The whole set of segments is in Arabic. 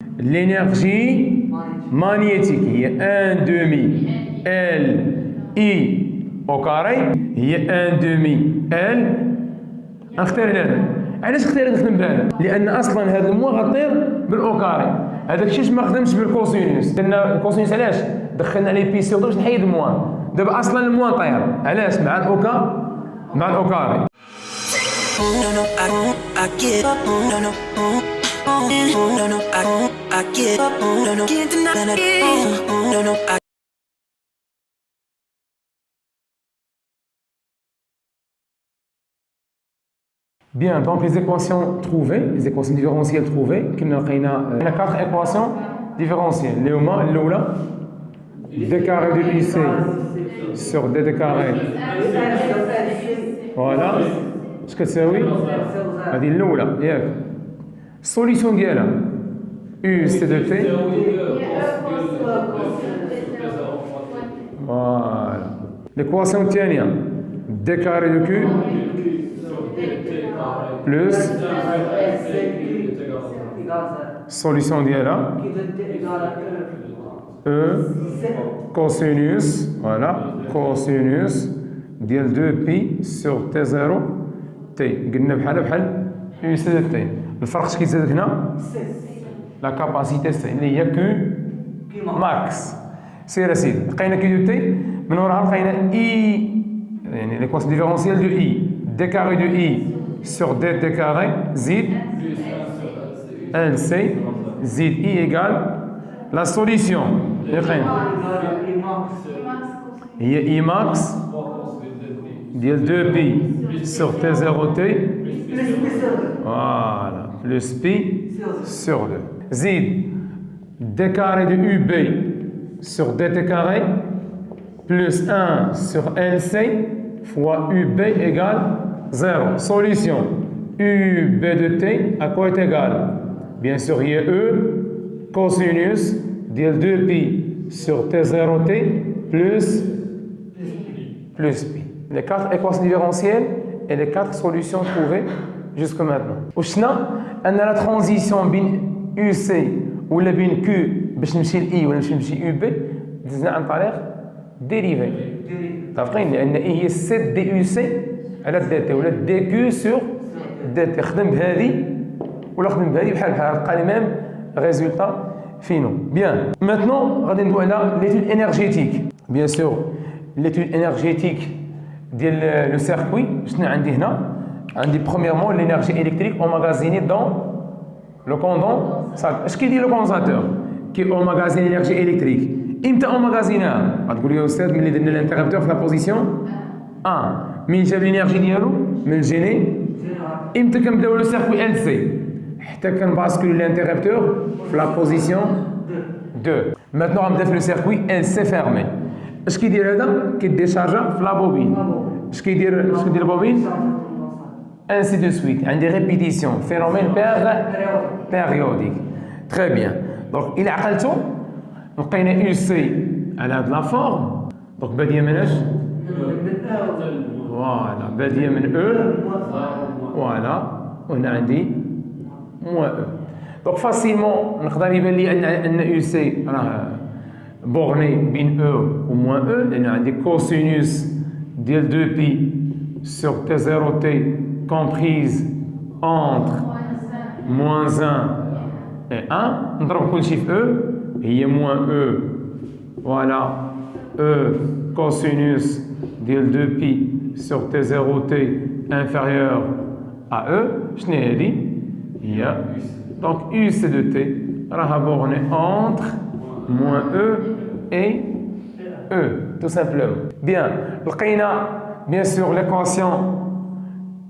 l'énergie magnétique هي 1 demi L I au carré هي 1 demi L. نختار هذا. علاش اختار نخدم بهذا؟ لأن أصلا هذا الموا غطير بالأو كاري. هذاك الشيء ما خدمش بالكوسينوس. درنا الكوسينوس علاش؟ دخلنا لي بي سي باش نحيد الموا. دابا أصلا الموا طاير. علاش؟ مع الأوكا مع الأو كاري. Bien, donc les équations trouvées, les équations différentielles trouvées, on a 4 équations différentielles. L'eau d carré de IC sur d carré. Voilà. Ce que c'est oui. هذه الأولى ياك. Solution ديالها U C de T. Voilà. L'équation الثانية d carré de Q plus solution ديالها E cosinus, voilà, cosinus ديال 2 pi sur T0 T. قلنا بحال U C de T. الفرق اش كيتزاد هنا؟ لا كاباسيتي سي اللي هي Q max. سير اسيدي لقينا Q de T من وراها لقينا I يعني l'équation différentielle de I d carré de I sur dt carré زيد LC زيد I égale la solution هي I max ديال 2 pi sur T0T voilà plus pi sur 2 زيد d carré de UB sur dt carré plus 1 sur LC fois UB égale 0. Solution. UB de T à quoi est égal? Bien sûr, il y a E cosinus de 2 pi sur T0T plus pi. Les 4 équations différentielles et les 4 solutions trouvées jusque maintenant. وشنا أن la transition بين UC ولا بين Q باش نمشي ل I ولا باش نمشي UB دزنا عن طريق dérivé. متفقين لأن I هي 7 DUC على دي تي ولا دي كيو سور دي تي. خدم بهذه ولا خدم بهذه بحال بقى لي ميم ريزولتا فينو. بيان ماتنون غادي ندوي على ليتود انرجيتيك. بيان سور ليتود انرجيتيك ديال لو سيركوي. شنو عندي هنا؟ عندي برومييرمون لينيرجي الكتريك اوماغازيني دون لو كوندون. اش كيدير لو كوندونساتور؟ كي اوماغازين لينيرجي الكتريك. امتى اوماغازينها؟ غتقول لي يا استاذ ملي درنا الانتربتور في لا بوزيسيون 1. من جاب الانرجي ديالو من الجيني امتى كنبداو لو سيركوي ال سي حتى كنباسكول الانتربتور في لا بوزيسيون 2. ماتنو غنبدا في لو سيركوي ال سي فيرمي. اش كيدير هذا؟ كيديشارجا في لا بوبين. اش كيدير البوبين؟ انسي دو سويت. عندي ريبيتيسيون فينومين بيريوديك. تري بيان. دونك الى عقلتو لقينا يو سي على هاد لا فورم. دونك باديه مناش؟ فوالا باديه من او فوالا وهنا عندي موان او. دونك فاسيلمون نقدر يبان لي ان يو سي راه بورني بين او وموان او لان عندي كوسينوس ديال 2 بي سور تي 0 تي كومبريز انتر موان 1 et 1. نضرب كلشي في او هي موان او فوالا او cosinus ديال 2 بي sur T0T inférieur à E. شنو هادي؟ هي donc U C de T راها بورني entre moins E et E tout simplement. Bien لقينا bien sûr l'équation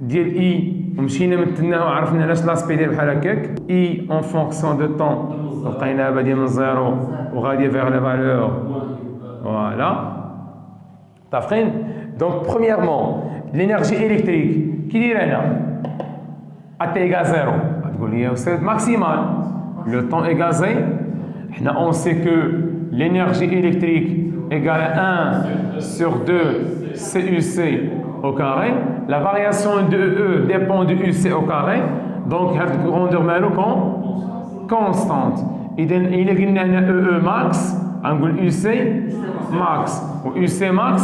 ديال I ومشينا مثلناها وعرفنا علاش لاسبي ديال بحال هكاك. I en fonction de temps لقيناها باديه من 0 وغاديه vers les valeurs voilà. متفقين؟ Donc premièrement l'énergie électrique qui dit là à T égale 0 تقول لي c'est maximal le temps est gazé. On sait que l'énergie électrique égale à 1 sur 2 CUC au carré. La variation de E dépend de UC au carré. Donc, la grandeur constante. إذا إلا قلنا هنا E max غنقول UC max و UC max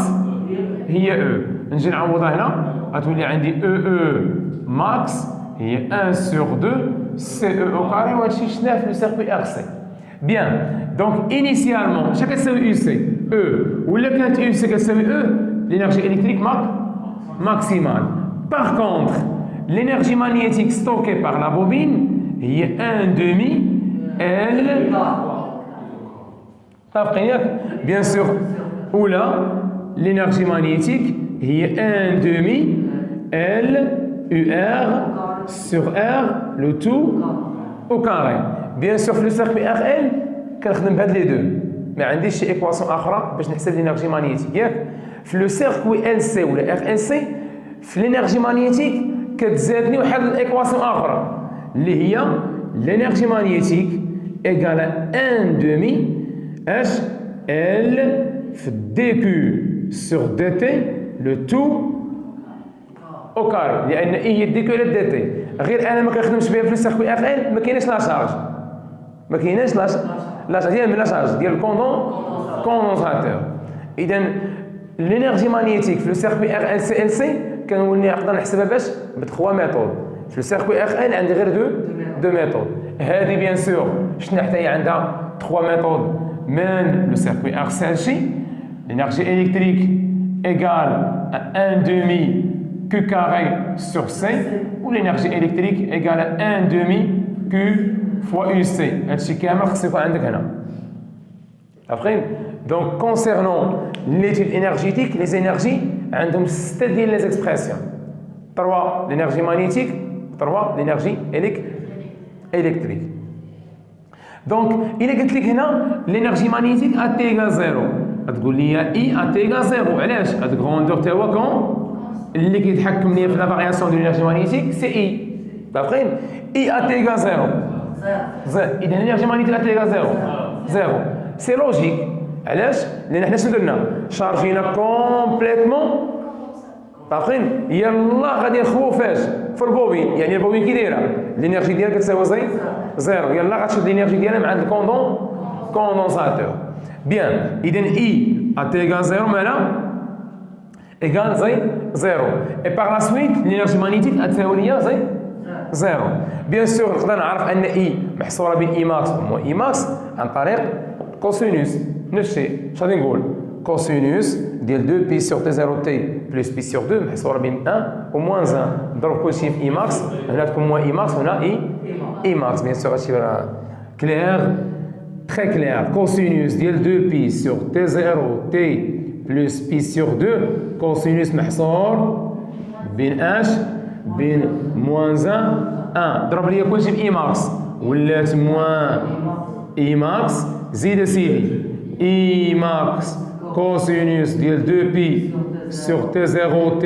هي E. نجي نعوضها هنا غتولي عندي EE max هي 1 sur 2 CE au carré وهادشي شفناه في لو سيركوي RC. Bien, donc initialement, chaque كتساوي UC E ولا كانت UC كتساوي E l'énergie électrique maximale. Par contre, l'énergie magnétique stockée par la bobine هي 1 demi L. Bien sûr, ou là, l'énergie magnétique هي 1 demi L UR sur R le tout au carré. Bien sûr, في le circuit RL كنخدم بهاد لي دو ما عنديش شي ايكواسيون اخرى باش نحسب لينيرجي مانيتيك ياك. في لو سيركوي ال سي ولا ار ال سي في لينيرجي مانيتيك كتزادني واحد الايكواسيون اخرى اللي هي لينيرجي مانيتيك ايكال 1 دومي اش ال في دي كيو سور دي تي لو تو او كاري لان هي دي كيو دي تي. غير انا ما كنخدمش بها في لو سيركوي ار ال ما كايناش لا شارج ما كايناش لا شارج ديال لا شارج ديال الكوندونساتور. اذا لينيرجي مانيتيك في لو سيركوي ار ال سي ال سي كنولي نقدر نحسبها باش ب 3 ميثود. في لو سيركوي ار ال عندي غير دو ميثود. هذه بيان سور شفنا حتى هي عندها 3 ميثود من لو سيركوي ار سي ال سي. لينيرجي الكتريك ايغال 1 دومي Q carré sur C ou l'énergie électrique égale à 1 demi Q fois UC. هادشي كامل خصو يكون عندك هنا. Après, donc concernant l'étude énergétique, les énergies عندهم 6 ديال les expressions. 3 l'énergie magnétique, 3 l'énergie électrique. Donc, il قلت لك هنا l'énergie magnétique à T égale 0. غتقول لي I à T égale 0. علاش؟ هاد grandeur تا هو كون اللي كيتحكم ليا في لا فارياسيون دو لينيرجي مانيتيك سي اي. دابخين اي ا تي ايغال زيرو اذا لينيرجي مانيتيك ا تي ايغال زيرو سي لوجيك. علاش؟ لان حنا شنو درنا؟ شارجينا كومبليتمون. دابخين يلا غادي نخوو فاش في البوبين. يعني البوبين كي دايره لينيرجي ديالها كتساوي زيرو يلا غتشد لينيرجي ديالها مع عند الكوندونساتور. بيان اذا اي ا تي ايغال زيرو مالها égale zéro. Et par la suite, l'énergie magnétique a zéro. Bien sûr, نقدر نعرف أن I محصورة بين I max و I max عن طريق cosinus. نفس الشيء. اش غادي نقول؟ cosinus ديال 2 pi sur T0 T plus pi sur 2 محصورة بين 1 و moins 1. نضرب كلشي في I max هنا تكون moins I max هنا I max. Bien sûr هادشي راه clair, très clair. cosinus ديال 2 pi sur T0 T plus pi sur 2 cosinus محصور بين اش بين moins 1 ضرب لي كلشي في اي ماكس ولات موان اي ماكس زيد سيدي اي ماكس cosinus ديال 2 pi sur T0 T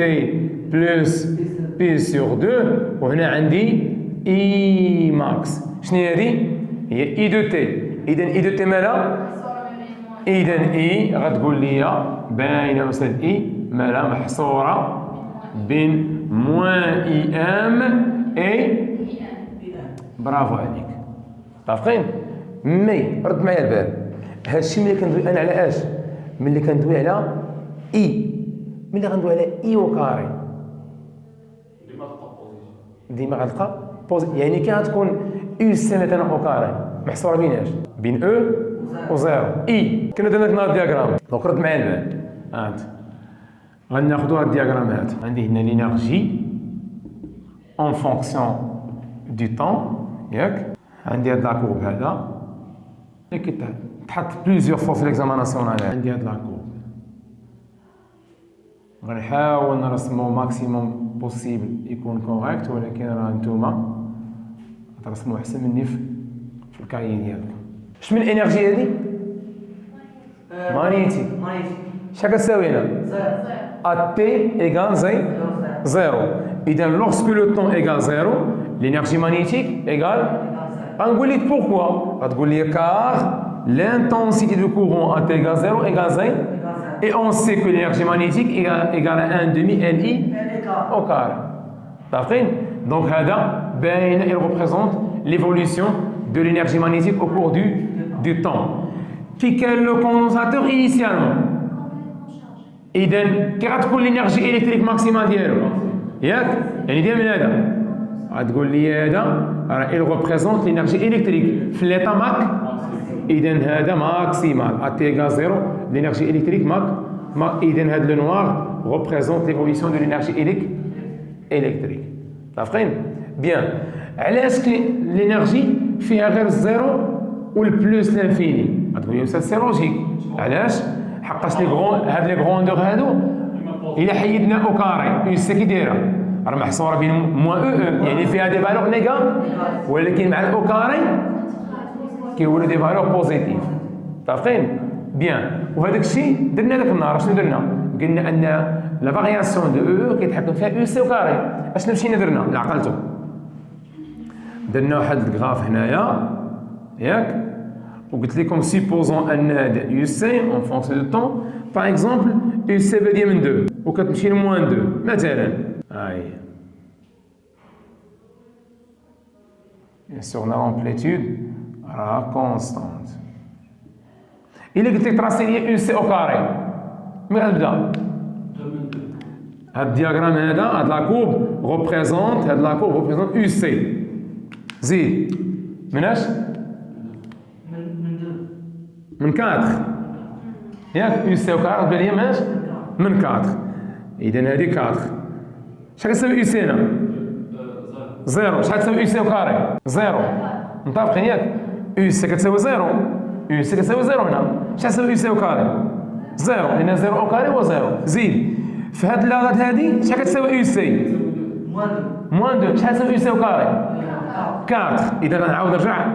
plus pi sur 2 وهنا عندي اي ماكس. شنو هي هذه؟ هي اي دو تي. اذا اي دو تي مالها؟ اذا اي غتقول لي باينه استاذ اي مالها محصوره بين موان اي ام اي برافو عليك. متفقين؟ مي رد معايا البال هادشي ملي كندوي انا على اش؟ ملي كندوي على اي ملي غندوي على اي وكاري ديما غتلقى يعني كي غتكون او سي مثلا او كاري محصوره بين اش؟ بين او وزيرو. اي كنا درنا لك الدياغرام دونك رد معايا البال. هانت غناخدو هاد الدياغرام هاد عندي هنا لينيرجي اون فونكسيون دو طون ياك عندي هاد لاكورب هذا اللي كيتحط بليزيور فوا في ليكزاماناسيون. عندي هاد لاكورب غنحاول نرسمو ماكسيموم بوسيبل يكون كوريكت ولكن راه نتوما ترسمو احسن مني في الكايي ديالكم. اش من انرجي هادي؟ مانيتيك. شحال كتساوي هنا؟ ا تي ايغال زيرو. اذا لوغسكو لو طون ايغال زيرو l'énergie magnétique égale غنقول لك بوركوا غتقول لي كار l'intensité du courant à T égale 0 égale 0 et on sait que l'énergie magnétique égale à 1 demi LI au carré. D'accord? Donc هذا باين il représente l'évolution de l'énergie magnétique au cours du temps. Qui est le condensateur initialement? إذا كي غتكون l'énergie électrique maximale ديالو ياك يعني ديال من هذا غتقول لي هذا راه il représente l'énergie électrique في l'état ماك إذا هذا ماكسيمال à t égale 0 l'énergie électrique إذا هذا le noir représente l'évolution de l'énergie électrique متفقين؟ bien علاش l'énergie فيها غير الزيرو والبلوس لانفيني غتقول لي سي لوجيك علاش؟ حقاش هاد لي غروندور هادو الا حيدنا او كاري سي كي دايره راه محصوره بين موان او يعني فيها دي فالور نيجا ولكن مع الاو كاري كيولوا دي فالور بوزيتيف متفقين بيان وهذاك الشيء درنا داك النهار شنو درنا قلنا ان لا فارياسيون دو او كيتحكم فيها او سي او كاري اشنو مشينا درنا لا عقلتو درنا واحد الكراف هنايا ياك وقلت لكم supposons ان هذا يو سي en fonction du temps par exemple يو سي باديه من 2 وكتمشي لموان 2 مثلا هاي bien sûr la amplitude راه constante الا قلت لك تراسي لي يو سي او كاري ملي غنبدا هاد الدياغرام هذا هاد لاكوب ريبريزونت هاد لاكوب ريبريزونت يو سي زيد مناش من 4 ياك يو سي او كاري بان لي ماش من 4 اذا هذه 4 شحال كتساوي يو سي هنا زيرو شحال كتساوي يو سي او كاري زيرو متفقين ياك يو سي كتساوي زيرو يو سي كتساوي زيرو هنا شحال كتساوي يو سي او كاري زيرو لان زيرو او كاري هو زيرو زيد في هاد لاغات هادي شحال كتساوي يو سي موان 2 شحال كتساوي يو سي او كاري 4 اذا غنعاود نرجع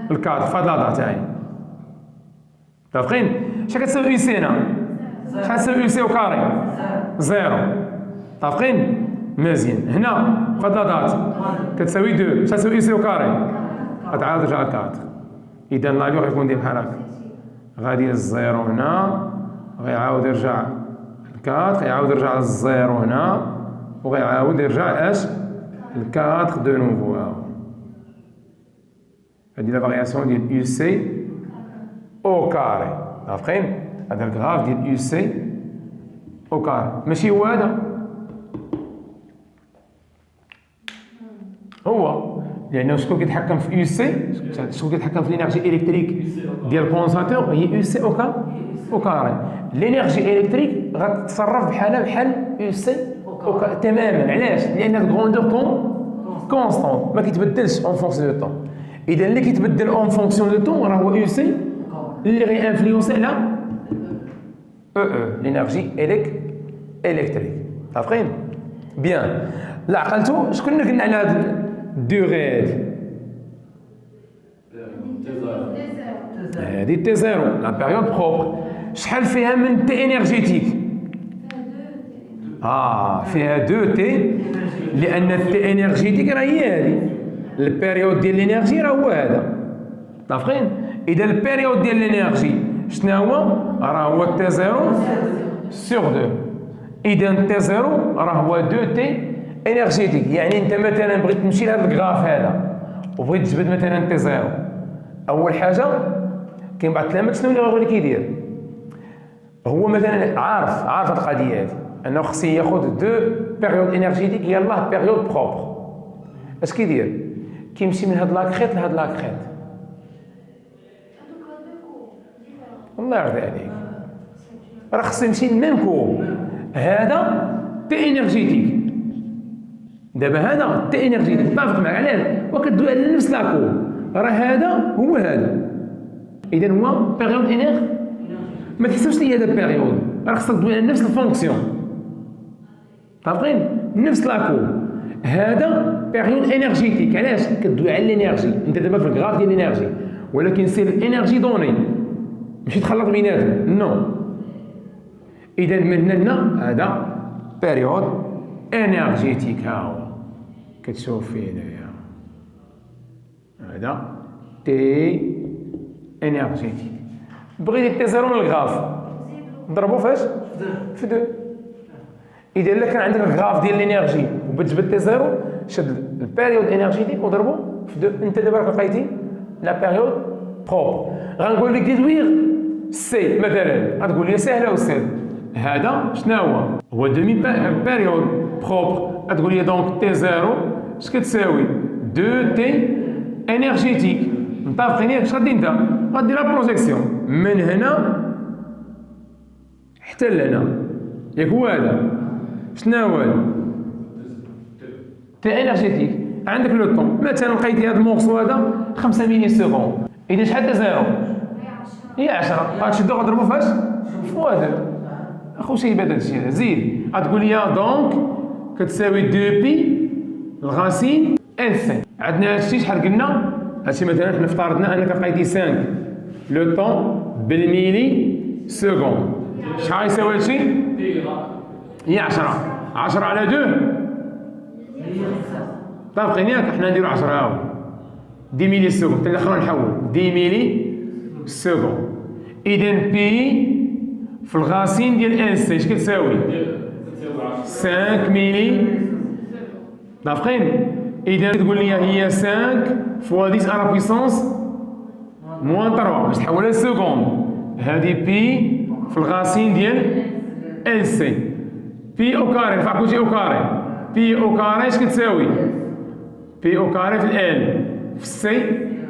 ل 4 في هاد لاغات تاعي متفقين شحال كتساوي يو سي هنا شحال كتساوي يو سي او كاري زيرو متفقين مزيان هنا في هاد لاغات كتساوي 2 شحال كتساوي يو سي او كاري غتعاود ترجع ل 4 اذا لا لوغ يكون ديال بحال هكا غادي للزيرو هنا غيعاود يرجع ل 4 غيعاود يرجع للزيرو هنا وغيعاود يرجع اش ل 4 دو نوفو هادي لا فارياسيون ديال يو سي او كاري متفقين هذا الكراف ديال يو سي او كاري ماشي هو هذا هو لانه شكون كيتحكم في يو سي شكون كيتحكم في الانرجي الكتريك ديال الكونساتور هي يو سي او كاري الانرجي الكتريك غتتصرف بحال يو سي او كاري تماما علاش لان الكروندور كونستون ما كيتبدلش اون فونكسيون دو طون اذا اللي كيتبدل اون فونكسيون دو طون راه هو يو سي اللي غي انفلونسي على لينيرجي الكتريك متفقين بيان لا عقلتو شكون قلنا على هاد الدوغي هادي تي زيرو لا بيريود بروبر شحال فيها من تي انرجيتيك فيها 2 تي لان التي انرجيتيك راه هي هادي البيريود ديال الانرجي راه هو هذا متفقين اذا البيريود ديال الانرجي شنو هو راه هو تي 0 سور 2 اذا تي 0 راه هو 2 تي انرجيتيك يعني انت مثلا بغيت تمشي لهذا الكراف هذا وبغيت تجبد مثلا تي 0 اول حاجه كاين بعض التلاميذ شنو اللي غادي كيدير هو مثلا عارف القضيه هذه انه خصو ياخذ 2 بيريود انرجيتيك يلاه بيريود بروبر اش كيدير كيمشي من هاد لاكريت لهاد لاكريت الله يرضي عليك راه خصو يمشي للميم كور هذا تي انرجيتيك دابا هذا تي انرجيتيك متفق معك علاش وكدوي على نفس لاكور راه هذا هو هذا اذا هو بيريود انرجي ما تحسبش لي هذا بيريود راه خصك تدوي على نفس الفونكسيون متفقين نفس لاكور هذا بيريود انرجيتيك علاش كدوي على الانرجي انت دابا في الكراف ديال الانرجي ولكن سي الانرجي دوني ماشي تخلط بيناتهم نو اذا من هنا هذا بيريود انرجيتيك ها هو كتشوف فيه هنايا هذا تي انرجيتيك بغيتي تي زيرو من الغراف نضربو فاش في 2 اذا الا كان عندك الغراف ديال الانرجي وبتجبد تي زيرو شد البيريود انرجيتيك وضربو في 2 انت دابا راك لقيتي لا بيريود بروبر. غنقول لك ديدوير سي مثلا، غتقول لي سهله أستاذ. هذا شنو هو دومي بيريود بروبر. غتقول لي دونك تي زيرو اش كتساوي 2 تي انرجيتيك. متفقين ياك؟ اش غدير انت؟ غدير لا بروجيكسيون من هنا حتى لهنا، ياك هو هذا. شنو هو تي انرجيتيك؟ عندك لو طون، مثلا لقيتي هذا المورسو هذا 5 ملي سكوند، اذا شحال تا زيرو؟ هي 10. غتشدو غضربو فاش؟ فوا 2. اخو شي هذا الشيء هذا زيد. غتقول لي دونك كتساوي 2 بي الغاسين ال سي. عندنا هادشي شحال قلنا؟ هادشي مثلا حنا افترضنا انك لقيتي 5 لو طون بالميلي سكوند. شحال يساوي هادشي؟ هي 10. 10 على 2 متفقين ياك؟ حنا نديرو 10 هاهو 10 ميلي سكوند، حتى الاخر نحول 10 ميلي سكوند. اذا بي في الغاسين ديال ان سي اش كتساوي؟ 5 ميلي. متفقين؟ اذا تقول لي هي 5 فوا 10 على بويسونس موان 3 باش تحولها لسكوند. هذه بي في الغاسين ديال ان سي. بي او كاري رفع كلشي او كاري. بي او كاري اش كتساوي؟ بي او كاري في ال في السي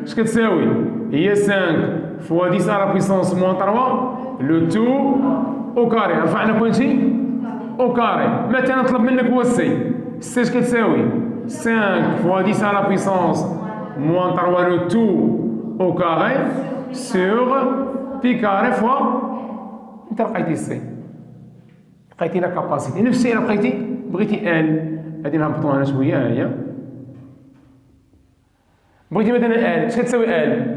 اش كتساوي؟ هي 5 فوا 10 على بويسونس موان 3 لو تو او كاري. رفعنا كلشي او كاري. مثلا نطلب منك هو السي. السي اش كتساوي؟ 5 فوا 10 على بويسونس موان 3 لو تو او كاري سور بي كاري فوا انت لقيتي السي، لقيتي لا كاباسيتي. نفس الشيء لقيتي بغيتي ال، غادي نهبطو هنا شويه. ها هي بغيتي مثلا ال اش كتساوي؟ ال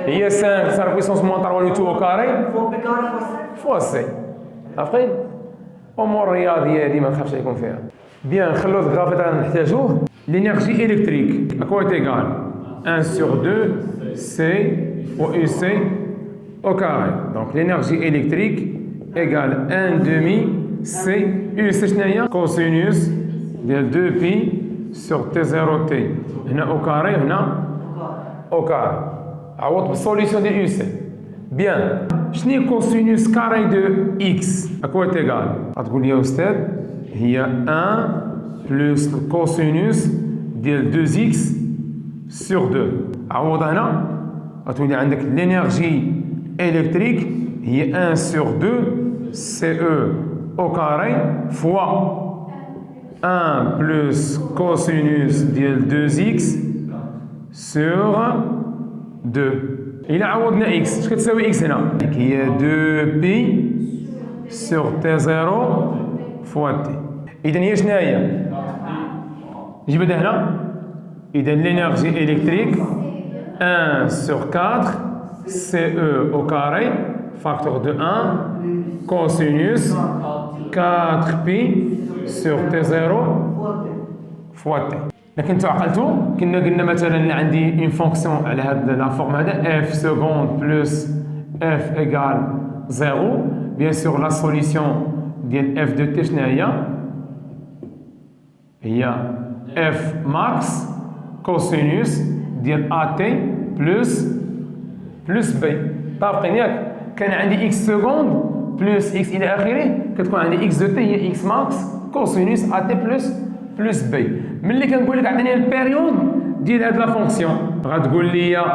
هي 5 على بويسونس موان 3 لو تو او كاري فوا سي. عارفين امور رياضيه هذه ما نخافش عليكم فيها. بيان نخلو الغرافيط اللي نحتاجوه. لينيرجي الكتريك اكوا ايغال 1 sur 2 سي و يو سي au carré. Donc l'énergie électrique égale 1 demi C U. C'est شناهي؟ cosinus ديال 2 pi sur T0 T. هنا au carré هنا au carré. عوض بالسوليسيون ديال يو سي. بيان شنو cosinus carré de x اكوا ايغال؟ غتقول لي يا استاذ هي 1 plus cosinus ديال 2x sur 2. عوض هنا غتولي عندك l'énergie électrique هي 1 sur 2 CE au carré fois 1 plus cosinus ديال 2x sur 2. إلا عوضنا x اش كتساوي x هنا؟ هي 2 pi sur T0 fois t. إذا هي شناهي؟ نجبدها هنا. إذا l'énergie électrique 1 sur 4 CE au carré facteur de 1 cosinus 4 pi sur T0 fois t. لكن انتو عقلتوا كنا قلنا مثلا عندي اون فونكسيون على هاد لا فورم هذا f سكوند بلس f ايغال 0. بيان سور لا سوليسيون ديال f دو t شنو هي f ماكس كوسينوس ديال ات بلس بي. طابقين ياك؟ كان عندي اكس سكوند بلس اكس الى اخره، كتكون عندي اكس دو تي هي اكس ماكس كوسينوس ات بلس بي. ملي كنقول لك عطيني البيريود ديال هاد لا فونكسيون غتقول لي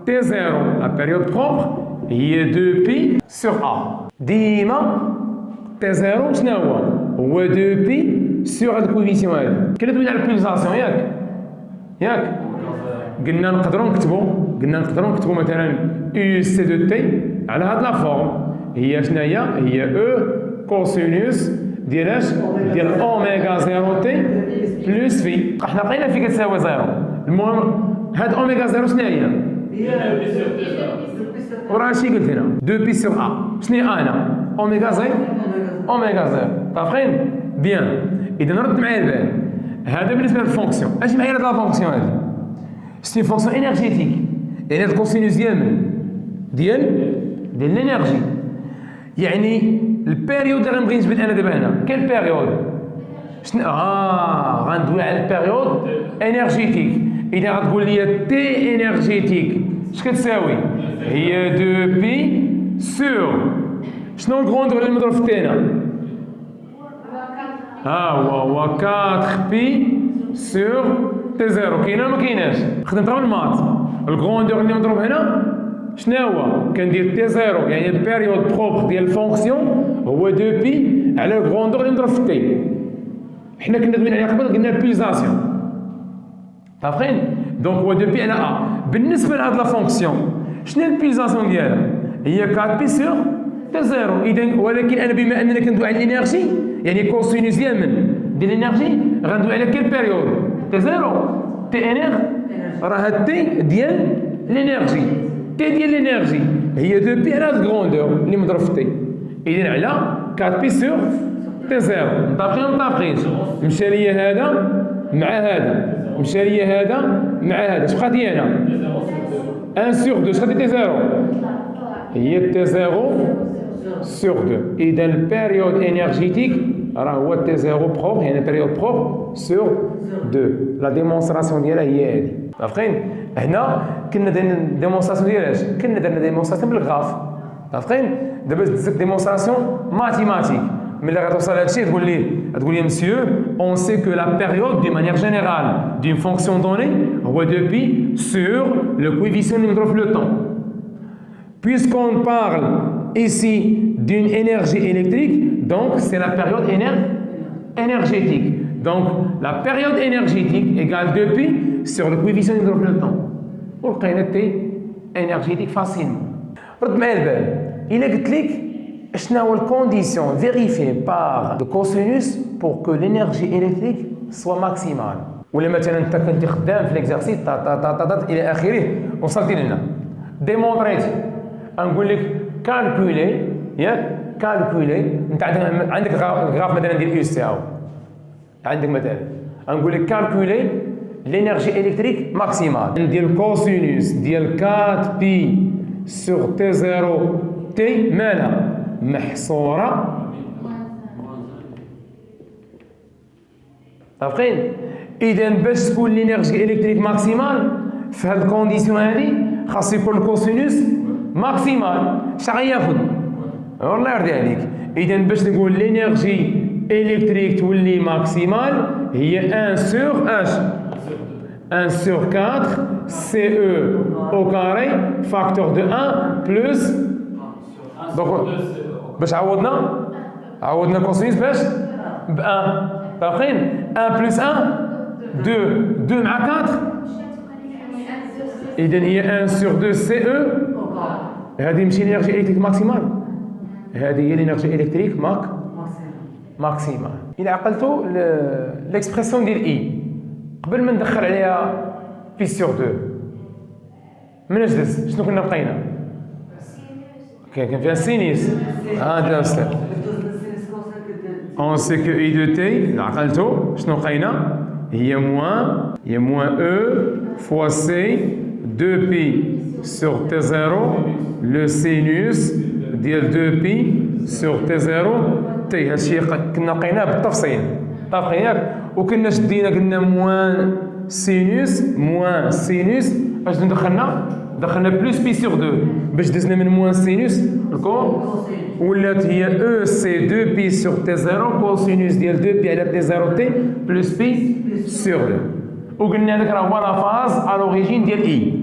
تي زيرو لا بيريود بروبر هي 2 بي سور ا. ديما تي زيرو شنو هو 2 بي سور هاد الكوفيسيون هادي. كنا دوينا على البوليزاسيون ياك قلنا نقدروا نكتبوا مثلا يو سي دو تي على هاد لا فورم. هي شنو هي او كوسينوس ديال اش؟ ديال اوميغا 0 تي بلس في. حنا لقينا في كتساوي 0. المهم هاد اوميغا 0 شنو هي؟ وراه شي قلت هنا 2 بي سور ا. شنو هي انا؟ اوميغا 0 طافقين؟ بيان. اذا رد معايا البال. هذا بالنسبه للفونكسيون. اش معايا هاد لا فونكسيون هادي؟ سي فونكسيون انرجيتيك، يعني هاد الكوسينوس ديال من؟ ديال الانرجي. يعني البيريود اللي غنبغي نجبد انا دابا هنا كاين بيريود شنو؟ غندوي على البيريود انرجيتيك. اذا غتقول لي تي انرجيتيك اش كتساوي؟ هي 2 بي سور شنو الكروندور اللي مضروب في التينا؟ ها هو 4 بي سور تي زيرو. كاينه ولا ما كايناش؟ خدمت غير المات. الكروندور اللي مضروب هنا شنو هو؟ كندير تي زيرو يعني البيريود بروبر ديال الفونكسيون هو 2 بي على الكروندور اللي مضروب في التي. حنا كنا دوينا عليها قبل قلنا البيزاسيون. عارفين؟ دونك هو 2 بي على ا. بالنسبه لهاد لا فونكسيون شنو البيزاسيون ديالها؟ هي 4 بي سور تي زيرو. اذا ولكن انا بما اننا كندوي على الانرجي يعني كوسينوس ديال من؟ ديال الانرجي غندوي على كيل بيريود؟ تي زيرو تي انر راه تي ديال الانرجي. تي ديال الانرجي هي 2 بي على هاد الكروندور اللي مضروب في تي. اذا على 4 بي سور تي زيرو. متفقين ولا متفقينش؟ مشى ليا هذا مع هذا، مشى ليا هذا مع هذا. اش بقات لي هنا؟ 1 سور 2. شحال تي زيرو؟ هي تي زيرو سور 2. اذا البيريود انرجيتيك راه هو تي زيرو بروبر يعني بيريود بروبر سور 2. لا ديمونستراسيون ديالها هي هذه. عارفين؟ هنا كنا درنا ديمونستراسيون ديال اش؟ كنا درنا ديمونستراسيون بالغراف. عارفين؟ دابا درت ديمونستراسيون ماتيماتيك. ملي غتوصل هادشي تقول لي مسيو اون سي كو لا بيريود دي مانيير جينيرال دون فونكسيون دوني هو 2 بي سور لو كويفيسيون اللي مضروب في لو طون. Puisqu'on parle ici d'une énergie électrique, donc c'est la période énergétique. Donc la période énergétique égale 2 pi sur le coefficient de développement. ولقينا تي énergétique facilement. رد معايا البال. إلا قلت لك شنو هو الكونديسيون فيريفي بار لو كوسينوس بور كو l'énergie électrique soit maximale. ولا مثلا انت كنت خدام في ليكزارسيس الى اخره وصلتي لهنا ديمونطريتي نقول لك كالكولي ياك كالكولي انت عندك الغراف مثلا ديال يو سي او عندك مثلا نقول لك كالكولي لينيرجي الكتريك ماكسيمال ندير كوسينوس ديال 4 بي سور تي زيرو تي مالها محصوره عارفين. اذا باش تكون لينيرجي الكتريك ماكسيمال في هاد الكونديسيون هادي خاص يكون الكوسينوس ماكسيمال. اش غياخد؟ والله يرضي عليك. اذا باش نقول لينيرجي الكتريك تولي ماكسيمال هي 1 سور اش 1 سور 4 سي او au carré فاكتور دو 1 بلس دونك باش عوضنا كوسينوس باش ب 1 باقيين 1 بلس 1 2 مع 4 اذا هي 1 سور 2 سي او. هذه ماشي لينيرجي الكتريك ماكسيمال، هذه هي لينيرجي الكتريك ماكسيمال. الى عقلتوا ليكسبرسيون ديال اي قبل ما ندخل عليها بي سور 2 من اش دز شنو كنا بقينا؟ كان فيها سينيس هذا استاذ اون سي كو اي دو تي عقلتوا شنو بقينا؟ هي موان او فوا سي 2 بي sur T0 le sinus ديال 2 بي sur T0 تي. هادشي كنا لقيناه بالتفصيل طابقين ياك وكنا شدينا قلنا موان سينوس باش دخلنا بلوس بي سور 2 باش دزنا من موان سينوس الكون ولات هي او سي 2 بي سور T0 كوسينوس ديال 2 بي على T0 تي بلوس بي سور 2 وقلنا هذاك راه هو لا فاز ا لوريجين ديال اي.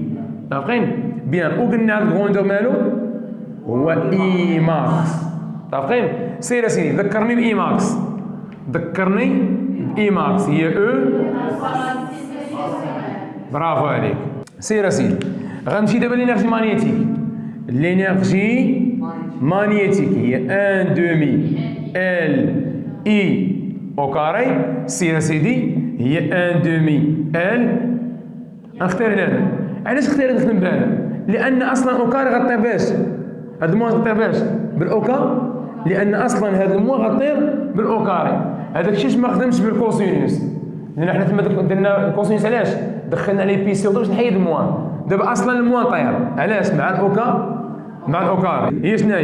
طابقين بيان وقلنا الكروندور مالو هو اي ماكس. طابقين سير سيدي ذكرني باي ماكس هي او برافو عليك سير سيدي. غنمشي دابا لينيرجي مانيتيك هي 1 دومي ال اي او كاري. سير سيدي هي 1 دومي ال نختار هنا. علاش اختاريت نخدم بها؟ لان اصلا اوكا غطير باش هاد الموا غطير باش بالاوكا لان اصلا هاد الموا غطير بالاوكاري. هذاك الشيء ما خدمتش بالكوسينوس لان حنا تما درنا الكوسينوس. علاش دخلنا عليه بي سي باش نحيد الموا؟ دابا اصلا الموا طاير علاش مع الاوكاري. هي شنو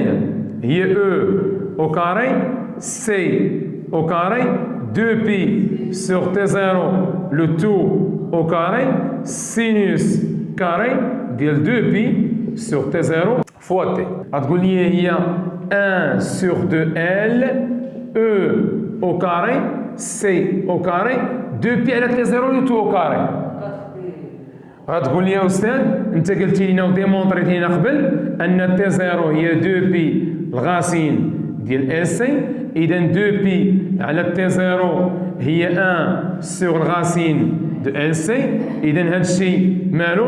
هي او اوكاري سي اوكاري 2 بي سور تي 0 لو تو اوكاري سينوس كاري ديال 2 بي سور تي 0 فوا تي. غتقول لي هي 1 سور 2 ال او او كاري سي او كاري 2 بي على تي 0 لو تو او كاري. غتقول لي يا استاذ انت قلتي لنا وديمونطريتي لنا قبل ان تي 0 هي 2 بي الغاسين ديال ال سي، اذا 2 بي على تي 0 هي 1 سور الغاسين دو ال سي، اذا هذا الشيء مالو؟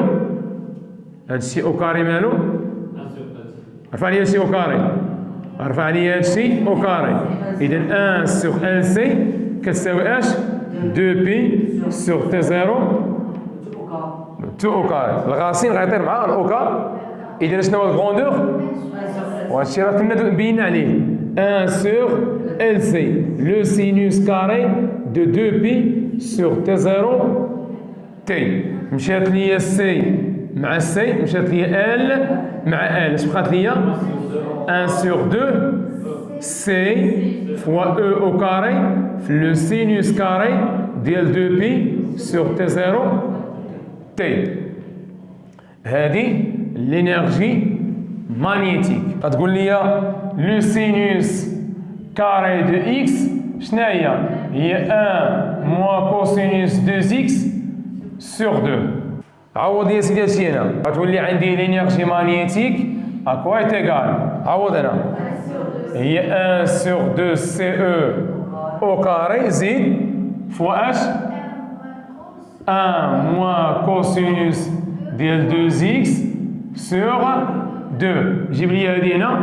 هذا الشيء او كاري مالو؟ رفع لي هادشي او كاري، رفع لي هادشي او كاري، اذا 1 سور ال سي كتساوي اش؟ 2 بي سور تي 0 2 او كاري. الغاسين غيطير مع الاوكا، اذا شنو هو الغروندور؟ وهادشي راه كنا بينا عليه 1 سور ال سي لو سينوس كاري دو 2 بي سور تي 0 تي. مشات ليا سي مع سي، مشات ليا ال مع ال، اش بقات ليا؟ 1 سور 2 سي فوا او او كاري في لو سينوس كاري ديال 2 بي سور تي 0 تي. هذه لينيرجي مانيتيك. غتقول لي لو سينوس كاري دو اكس شنو هي؟ هي 1 موا كوسينوس 2 اكس سور 2. عوض يا سيدي هادشي هنا، غتقول لي عندي لينيرجي مانيتيك اكوا ايت ايكال، عوض هنا هي 1 سور 2 سي او او كاري زيد فوا اش 1 moins cosinus ديال 2 اكس سور 2. جيب لي هادي هنا،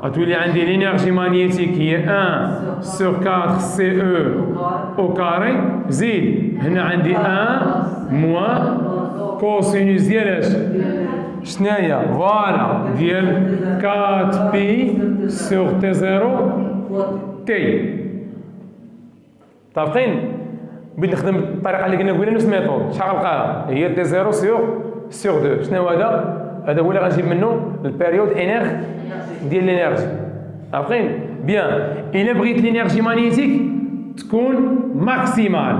غتولي عندي لينيرجي مانيتيك هي 1 سور 4 سي او او كاري زيد هنا عندي 1 موان كوسينوس ديال اش؟ شناهي؟ فوالا ديال 4 بي سور تي 0 تي. متفقين؟ بغيت نخدم الطريقه اللي كنا قلنا نفس الميثود. شحال غنلقاها؟ هي تي 0 سور 2. شنو هذا؟ هذا هو اللي غنجيب منه البيريود انرج ديال الانرجي. متفقين؟ بيان. الا بغيت الانرجي مانيتيك تكون ماكسيمال،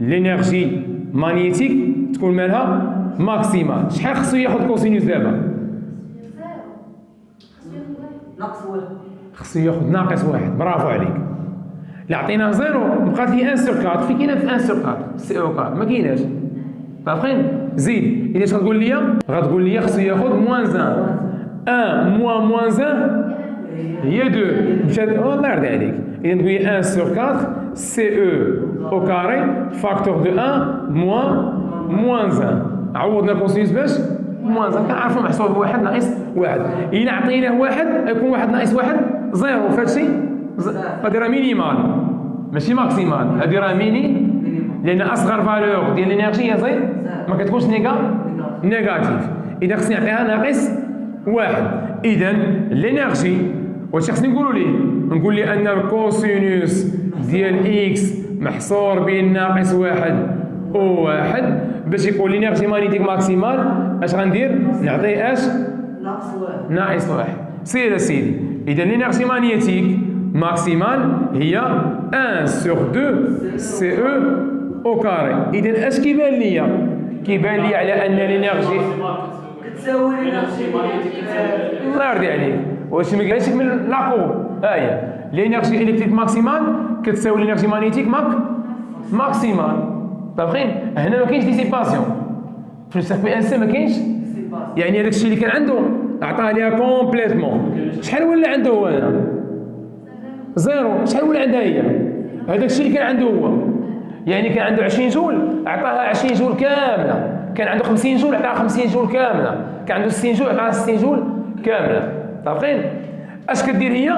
الانرجي مانيتيك تكون مالها ماكسيمال. شحال خصو ياخذ كوسينوس دابا؟ ناقص واحد. خصو ياخذ ناقص واحد. برافو عليك. اللي عطيناه زيرو بقات لي 1 سور 4. فين كاينه في 1 سور 4 سي او 4؟ ما كايناش. متفقين؟ زيد. اذا اش غتقول لي؟ غتقول لي خصو ياخذ موان 1. 1 موان 1 هي 2. مشات الله يرضي عليك. اذا تقول لي 1 سور 4 سي او او كاري فاكتور دو 1 موان 1. عوضنا كونسينوس باش موان 1. كنعرفوا محسوب بواحد ناقص واحد. الا عطيناه واحد يكون واحد ناقص واحد زيرو. فهادشي هادي راه مينيمال ماشي ماكسيمال. هادي راه ميني لان اصغر فالور ديال الانرجي هي زيرو، ما كتكونش نيجاتيف. اذا خصني نعطيها ناقص واحد. اذا الانرجي واش خصني نقولوا ليه؟ نقول لي ان الكوسينوس ديال اكس محصور بين ناقص واحد و واحد. باش يكون الانرجي مانيتيك ماكسيمال اش غندير؟ نعطيه اش؟ ناقص واحد. سير اسيدي. اذا الانرجي مانيتيك ماكسيمال هي 1 سور 2 سي او او كاري. اذا اش كيبان ليا؟ كيبان لي على ان الانرجي كتساوي الانرجي مانيتيك. الله يرضي عليك. واش ما كاينش من لاكو؟ ها هي الانرجي الكتريك ماكسيمال كتساوي الانرجي مانيتيك ماكسيمال. متفقين؟ هنا ما كاينش ديسيباسيون في السيركوي ان سي، ما كاينش. يعني هذاك الشيء اللي كان عنده عطاه ليها كومبليتمون. شحال ولا عنده هو هنا؟ زيرو. شحال ولا عندها هي؟ هذاك الشيء اللي كان عنده هو، يعني كان عنده 20 جول عطاها 20 جول كامله، كان عنده 50 جول عطاها 50 جول كامله، كان عنده 60 جول عطاها 60 جول كامله. متفقين؟ اش كدير هي؟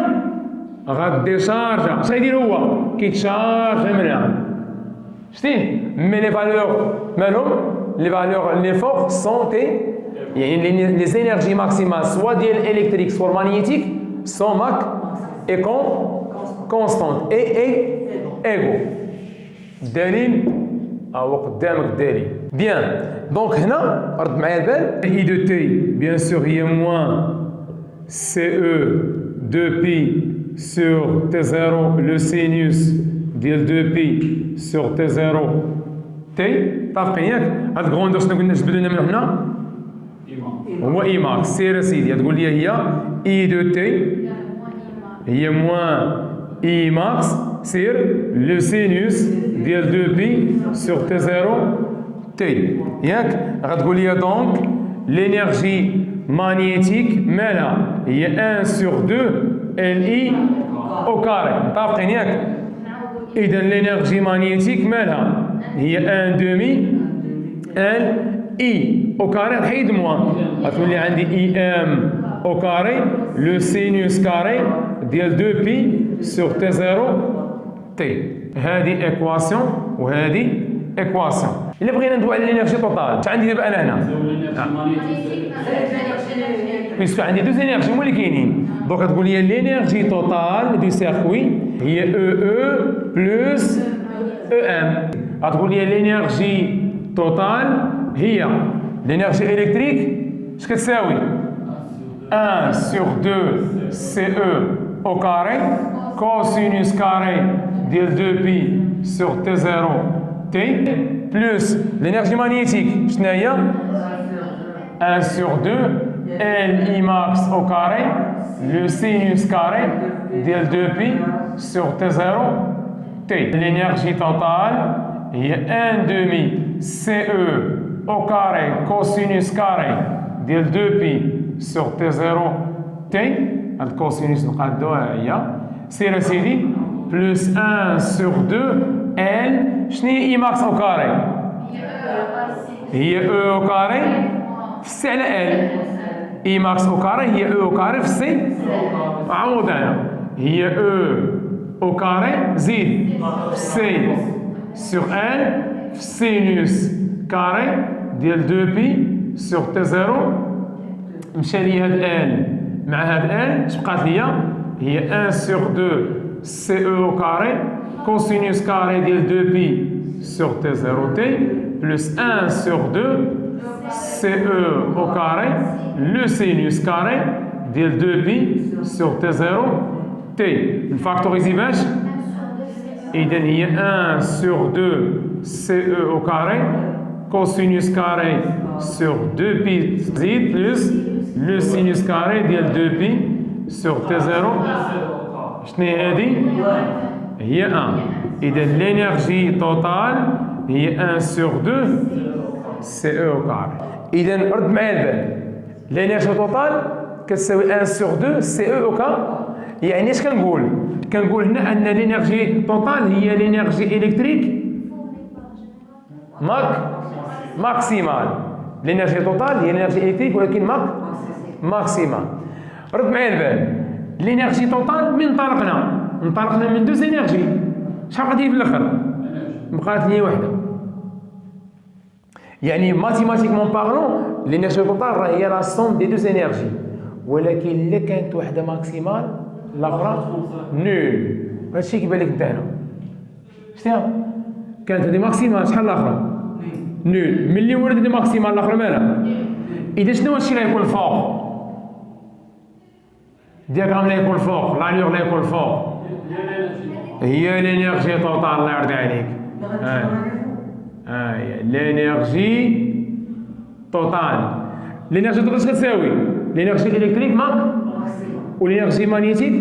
غدير شارجه. اش غيدير هو؟ كيتشارج منها. شتي؟ مي لي فالور مالهم؟ لي فالور لي فور سون تي، يعني لي زينيرجي ماكسيمال سوا ديال الالكتريك سوا مانيتيك سون ماك اي كونستانت اي ايغو. الدليل هو قدامك الدليل. بيان. دونك هنا رد معايا البال. اي دو تي بيان سور هي موان سي او 2 بي سور تي 0 لو سينوس ديال 2 بي سور تي 0 تي طافقين ياك؟ هاد الكروندور شنو قلنا جبدو لنا من هنا؟ هو اي ماكس. سير اسيدي تقول لي هي اي دو تي هي موان اي ماكس سير لو سينوس ديال 2 بي سور تي زيرو تي ياك؟ غتقول لي دونك لينيرجي مانيتيك مالها هي 1 سور 2 ال اي او كاري. متفقين ياك؟ اذا لينيرجي مانيتيك مالها هي 1 دومي ال اي او كاري. نحيد موان غتولي عندي اي ام او كاري لو سينوس كاري ديال 2 بي سور تي زيرو تي. هذه ايكواسيون وهذه ايكواسيون. الا بغينا ندوي على الانرجي توتال اش عندي دابا انا هنا؟ بيسكو عندي دوز انرجي هما اللي كاينين. دونك تقول لي لينيرجي توتال دو سيركوي هي او بلس او ام. غتقول لي لينيرجي توتال هي لينيرجي الكتريك اش كتساوي 1 سور 2 سي او او كاري كوسينوس كاري ديال 2 بي سور تي زيرو تي بلس لينيرجي مانيتيك شنو هي 1 سور 2 ال اي ماكس او كاري لو سينوس كاري ديال 2 بي سور تي زيرو تي. لينيرجي توتال هي 1 دومي سي او او كاري كوسينوس كاري ديال 2 بي سور تي زيرو تي. هاد الكوسينوس نقادوها هي سير اسيدي بلس 1 سور 2 ال شنو هي اي ماكس او كاري؟ هي او او كاري في سي على ال. اي ماكس او كاري هي او او كاري في سي. عوض انا هي او او كاري زيد في سي سور ال في سينوس كاري ديال 2 بي سور تي زيرو. مشى لي هاد ال مع هاد ال اش بقات ليا؟ هي 1 سور 2 سي او كاري كوسينوس كاري ديال 2 بي سور تي زيرو تي بلس 1 سور 2 سي او او كاري لو سينوس كاري ديال 2 بي سور تي زيرو تي. نفاكتوريزي باش اذا هي 1 سور 2 سي او او كاري كوسينوس كاري سور 2 بي زيد بلس لو سينوس كاري ديال 2 بي سور تي زيرو. شنو هي هذه؟ هي 1. اذا لينيرجي توتال هي 1 سور 2 سي او كاري. اذا رد معايا البال لينيرجي توتال كتساوي 1 سور 2 سي او كاري. يعني اش كنقول؟ كنقول هنا ان لينيرجي توتال هي لينيرجي الكتريك ماكسيمال. لينيرجي توتال هي لينيرجي الكتريك ولكن ماكسيمال. رد معايا البال لينيرجي توتال من انطلقنا من دوز انرجي شحال غادي في الاخر؟ بقات لي وحده. يعني ماتيماتيكمون بارلون لينيرجي توتال راه هي لا سوم دي دوز انرجي، ولكن الا كانت وحده ماكسيمال الاخرى نول. هادشي كيبان لك انت هنا شتي كانت هذه ماكسيمال شحال الاخرى؟ نول. ملي ولات هذه ماكسيمال الاخرى مالها؟ اذا شنو هادشي اللي يكون فوق؟ دياغرام لا يكون فوق، لاليور لا يكون فوق، هي لينيرجي توتال. الله يرضي عليك. هي لينيرجي توتال. لينيرجي توتال اش كتساوي؟ لينيرجي الكتريك ولينيرجي مانيتيك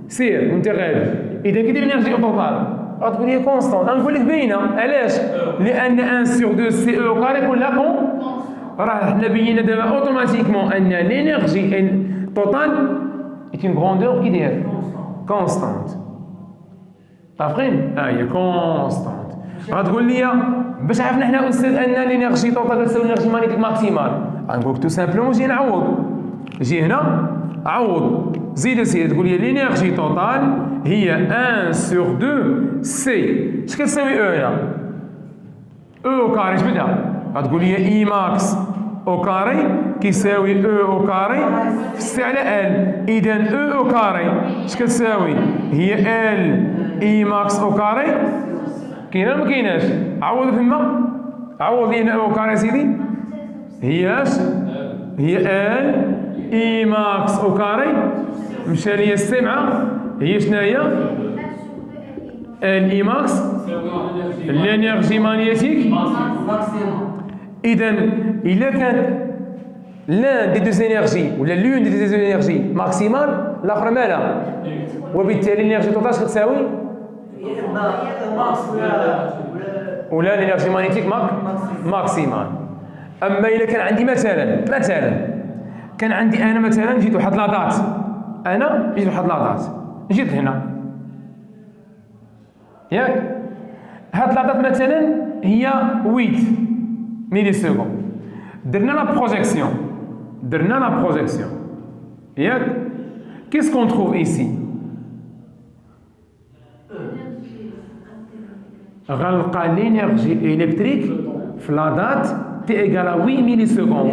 سير وانت غادي. اذا كي دير لينيرجي توتال غتكون هي كونستون. غنقول لك باينه علاش؟ لان 1 سور 2 سي او كاري كلها راه حنا بينا دابا اوتوماتيكمون ان لينيرجي توتال est une grandeur qui est constante. متفقين؟ هي كونستانت. غتقول لي باش عرفنا حنا استاذ ان لينيرجي توتال كتساوي لينيرجي مانيتيك ماكسيمال؟ غنقول لك تو سامبلومون جي نعوض. جي هنا عوض زيد اسير تقول لي لينيرجي توتال هي 1 سور 2 سي. اش كتساوي او هنا؟ او كاري جبدها غتقول لي اي ماكس او كاري كيساوي او او كاري في سي على ال. اذا او او كاري اش كتساوي؟ هي ال اي ماكس او كاري. كاينه ولا ما كايناش؟ عوض فما عوض لي هنا او كاري سيدي هي اش؟ هي ال اي ماكس او كاري مشى لي السي مع هي شنو هي؟ L max l'énergie magnétique. إذا إلا كان l'un des deux énergies ولا l'une des deux énergies maximale الآخر مالها، وبالتالي l'énergie totale تساوي ولا l'énergie magnétique maximale. أما إلا كان عندي مثلا كان عندي أنا مثلا جيت واحد لاطات، جيت هنا ياك، هاد لاطات مثلا هي 8 ميلي سكوند، درنا لا بروجيكسيون ياك. qu'est-ce qu'on trouve ici؟ غنلقى l'énergie électrique في لا دات تي ايكال 8 ميلي سكوند.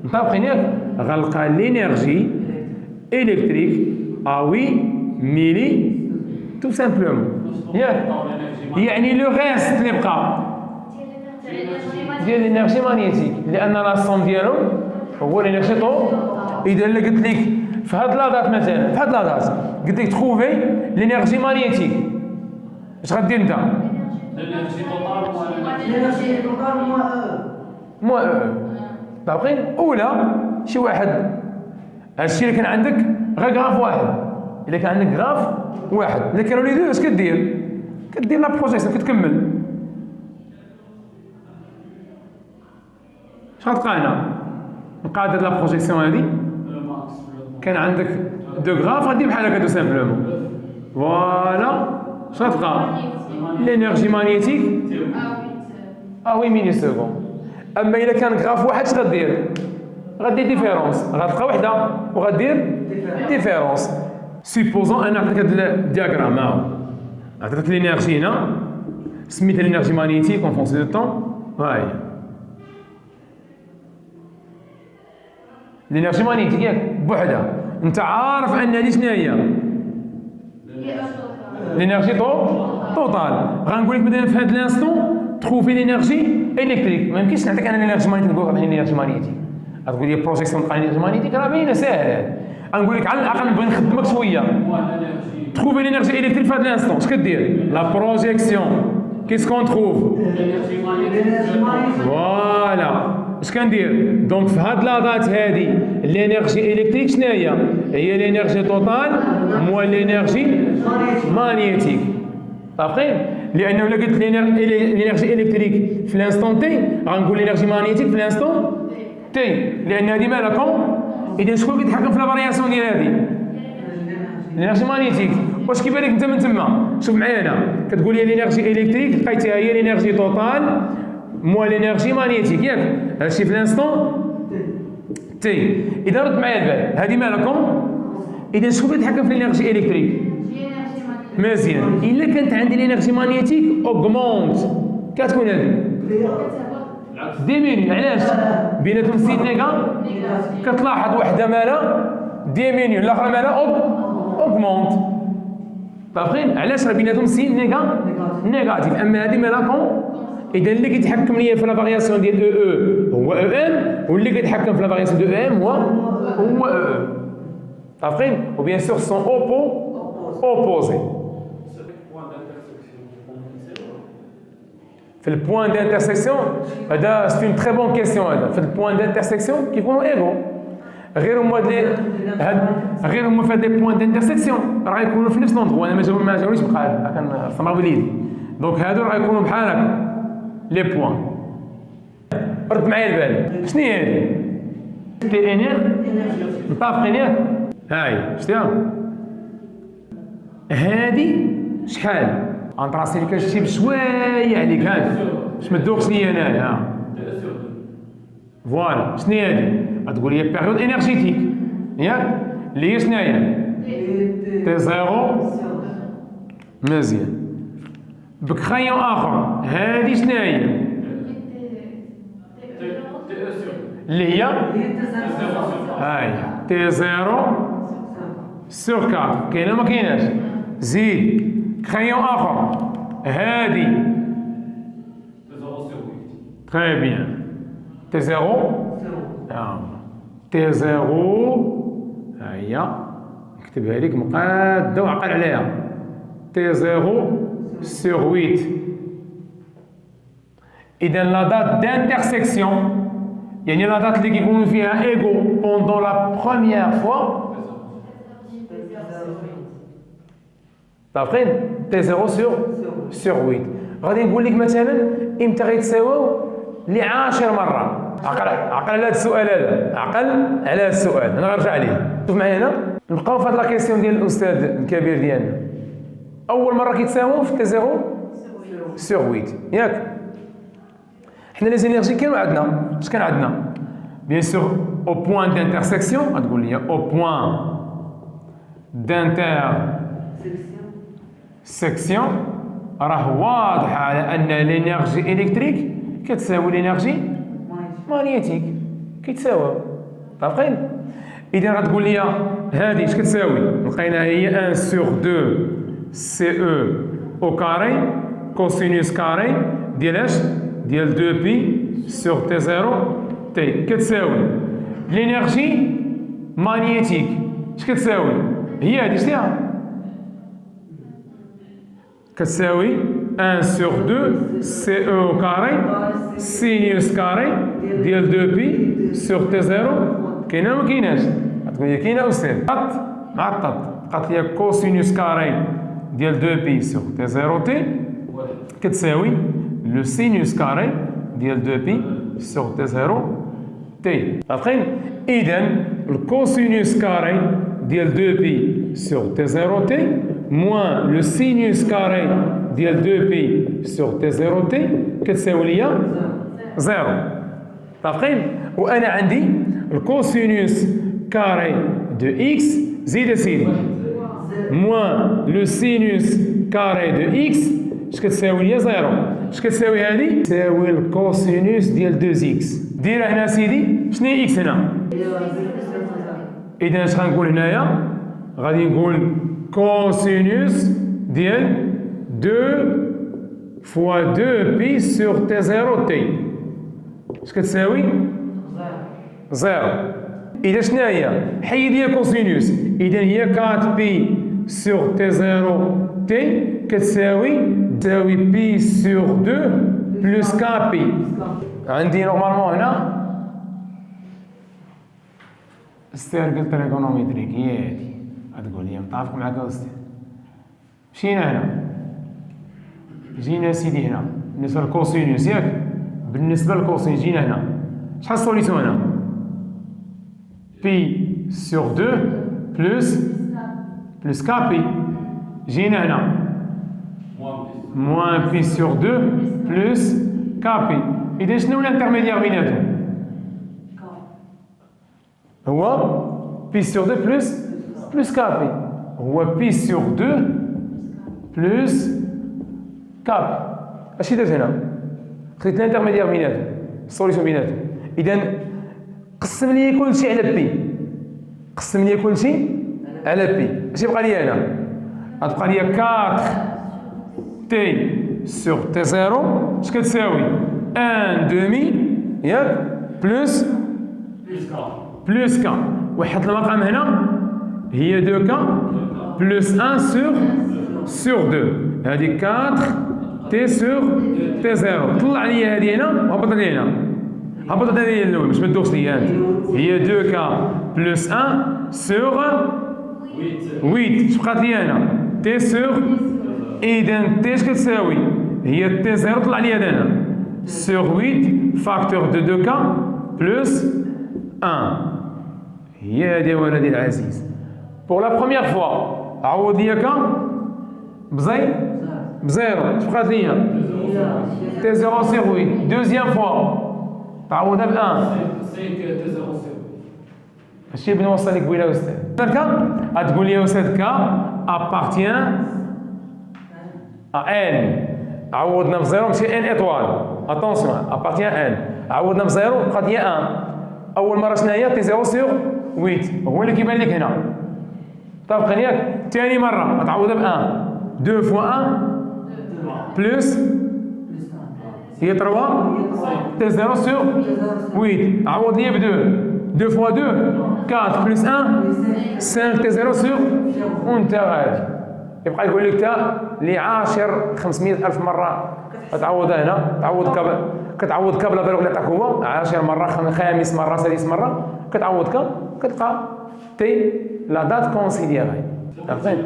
متفقين ياك؟ غنلقى l'énergie électrique à 8 ميلي tout simplement ياك. يعني لو ريست اللي بقى ديال الانرجي مانيتيك، لان لا سوم ديالو هو الانرجي طو. اذا اللي قلت لك في هاد لاطات مثلا، في هاد لاطات قلت لك تخوفي الانرجي مانيتيك، اش غدير انت؟ الانرجي توتال موا باقيين. اولا شي واحد هادشي اللي كان عندك غير غراف واحد، الا كان عندك غراف واحد، الا كانوا لي دو اش كدير؟ كدير لا بروجيكسيون، كتكمل. اش غتلقى هنا؟ نبقى دير لا بروجيكسيون هادي، كان عندك دو غراف غادي بحال هكا دو سامبلومون. فوالا اش غتلقى؟ لينيرجي مانيتيك 8 ميلي سكوند. اما الا كان غراف واحد اش غدير؟ غدير ديفيرونس، غتلقى وحده وغدير ديفيرونس. سيبوزون انا عطيتك هاد الدياغرام، هاهو عطيتك لينيرجي هنا سميتها لينيرجي مانيتيك اون فونسيون دو طون. ها هي لينيرجي مانيتيك ياك بوحدها. انت عارف ان هذه شنو هي؟ لينيرجي توتال. غنقول لك مثلا في هذا الانستون تخوفي لينيرجي الكتريك، ما يمكنش نعطيك انا لينيرجي مانيتيك نقول لك عطيني لينيرجي مانيتيك، غتقول لي بروجيكسيون تلقى لينيرجي مانيتيك، راه باينه ساهله. غنقول لك على الاقل نبغي نخدمك شويه. تخوفي لينيرجي الكتريك في هذا الانستون اش كدير؟ لا بروجيكسيون. كيسكون تخوف؟ فوالا اش كندير؟ دونك في هاد لاطات هادي لينيرجي الكتريك شنو هي؟ هي لينيرجي توتال موا لينيرجي مانيتيك. متفقين؟ لانه الا قلت لينيرجي الكتريك في الانستون تي غنقول لينيرجي مانيتيك في الانستون تي، لان هادي مالكم. اذا شكون كيتحكم في لا فارياسيون ديال هادي؟ لينيرجي مانيتيك. واش كيبان لك انت من تما؟ شوف معايا هنا كتقول لي لينيرجي الكتريك لقيتها هي لينيرجي توتال موا لينيرجي مانيتيك ياك، هادشي في الانستون تي. اذا رد معايا البال هادي مالكم؟ اذا شكون كيتحكم في الانرجي الكتريك؟ مزيان. الا كانت عندي الانرجي مانيتيك اوغمونت كتكون هادي ديميني. علاش؟ بيناتهم سين نيغا، كتلاحظ وحده مالها ديميني الاخرى مالها اوغمونت. فاهمين؟ علاش؟ راه بيناتهم سين نيغاتيف. اما هادي مالها كون. اذا اللي كيتحكم ليا في لا فارياسيون ديال او هو او ام، واللي كيتحكم في لا فارياسيون دو ام هو او ام. فاهمين؟ وبيان سور سون اوبوزي. في البوان دانترسيكسيون هذا سي اون تري بون كيسيون. هذا في البوان دانترسيكسيون كيكونوا ايغو، غير هما في هاد لي بوان دانترسيكسيون راه يكونوا في نفس لوندغوا. انا ما جاونيش بقى كنصمر وليدي، دونك هادو راه يكونوا بحال هكا لي بوان. رد معايا البال شنو هي هادي؟ تي انير متفقين ياك؟ هاي شتيها هادي شحال؟ غنطراسي لك هادشي بشويه عليك. هاك باش ما تدوخش ليا انايا. ها فوالا شنو هي هادي؟ غتقول لي بيريود انرجيتيك ياك، اللي هي شنو هي؟ تي زيرو. مزيان. بكخيون اخر هادي شنو هي؟ اللي هي هاي تي زيرو سور 4. كاينه ما كايناش؟ زيد كخيون اخر هادي تري بيان تي زيرو. تي زيرو ها هي نكتبها لك مقاده وعقل عليها. T0 sur 8. إذا la date d'intersection يعني la date اللي كيكونوا فيها égaux pendant la première fois دافقين T0 sur 8. غادي نقول لك مثلا امتى غيتساواو ل 10 مرة. عقل على هذا السؤال هذا، عقل على هذا السؤال. انا غنرجع ليه. شوف معايا هنا نبقاو في هاد لا كيسيون ديال الاستاذ الكبير ديالنا. اول مره كيتساواو في تي 0 سور 8 ياك. حنا لي زينيرجي كانوا عندنا اش كان عندنا بيان سور او بوين دانترسيكسيون. غتقول لي او بوين دانترسيكسيون راه واضح على ان لينيرجي الكتريك كتساوي لينيرجي مغنيتيك كيتساواو. فاهمين؟ اذا غتقول لي هذه اش كتساوي؟ لقيناها هي 1 سور 2 سي او او كاري كوسينوس كاري ديال اش؟ ديال 2 بي سور تي 0 تي كتساوي لينيرجي مغنيتيك. اش كتساوي؟ هي هذه شتيها كتساوي 1 سور 2 سي او كاري سينيوس كاري ديال 2 بي سور تي 0. كاينه ولا ما كايناش؟ غتقول لي كاينه استاذ. قط مع الطط قالت لي كوسينوس كاري ديال 2 بي سور تي 0 تي كتساوي لو سينوس كاري ديال 2 بي سور تي 0 تي. عارفين؟ اذا الكوسينوس كاري ديال 2 بي سور تي 0 تي موان لو سينوس كاري ديال 2 بي سور تي 0 تي كتساوي ليا 0. عارفين؟ وانا عندي الكوسينوس كاري دو اكس زيد سيدي موان لو سينوس كاري دو اكس اش كتساوي ليا 0. اش كتساوي هذه؟ تساوي الكوسينوس ديال 2 اكس. ديرها هنا سيدي. شنو هي اكس هنا؟ اذا اش غنقول هنايا؟ غادي نقول كوسينوس ديال 2 فوا 2 بي سور تي 0 تي اش كتساوي؟ 0. إذا شنو هي؟ حيد لي كوسينوس. إذا هي 4 بي سور تي 0 تي كتساوي بي سور 2 بلس كا بي. عندي نورمالمون هنا السيركل تريغونوميتريك هي هادي. غتقول لي متفق معاك أستاذ. مشينا هنا جينا سيدي هنا بالنسبة للكوسينوس ياك. بالنسبة للكوسينوس جينا هنا شحال السوليسيون هنا؟ بي سور 2 بلس كا بي. جينا هنا موان بي سور 2 بلس كا بي. إذا شنو الانترميديير بيناتهم؟ هو بي سور 2 بلس كا بي. هو بي سور 2 بلس كا بي. اش درت هنا؟ خديت الانترميديير بيناتهم السوليسيون بيناتهم. إذا قسم لي كلشي على بي. قسم لي كلشي على بي. اش يبقى لي هنا؟ غتبقى لي 4 تي سور تي 0 اش كتساوي 1 دومي ياك بلس كا. واحد المقام هنا هي 2 كا بلس 1 سور 2. هذه 4 تي سور تي 0. طلع لي هذه هنا وهبط لي هنا. هبطت هذه الاولى باش ما تدوخش ليا انت. هي 2 كا بلس 1 سور 8. اش بقات لي هنا؟ تي سور. اذا تي اش كتساوي؟ هي تي 0 طلع لي هذا هنا سور 8 فاكتور دو 2 كا بلس 1. هي هذه ولدي العزيز. بور لا بروميير فوا عوض لي كا بزيرو. اش بقات لي؟ تي 0 سور 8. دوزيام فوا تعوضها ب 1 ماشي بنوصل لك بويلا استاذ. كا غتقول لي استاذ كا ابارتيان ا ان. عوضنا بزيرو ماشي ان ايطوال. اتونسيون ابارتيان ان. عوضنا بزيرو بقات هي 1. اول مره شنو هي؟ تي 0 سور 8 هو اللي كيبان لك هنا. طابقين ياك. ثاني مره غتعوضها ب 1. 2 فوا 1 بلس هي 3 تي 0 سور 8. عوض لي ب 2. 2 فوا 2 4 بلس 1 5 تي 0 سور وانت غادي. يبقى يقول لك تا اللي عاشر 500,000 مرة تعوض هنا كتعوض ك بلا بالو اللي عطاك هو 10 مرة خامس مرة سادس مرة كتعوض كتلقى تي لا دات كونسيديري. فهمتي؟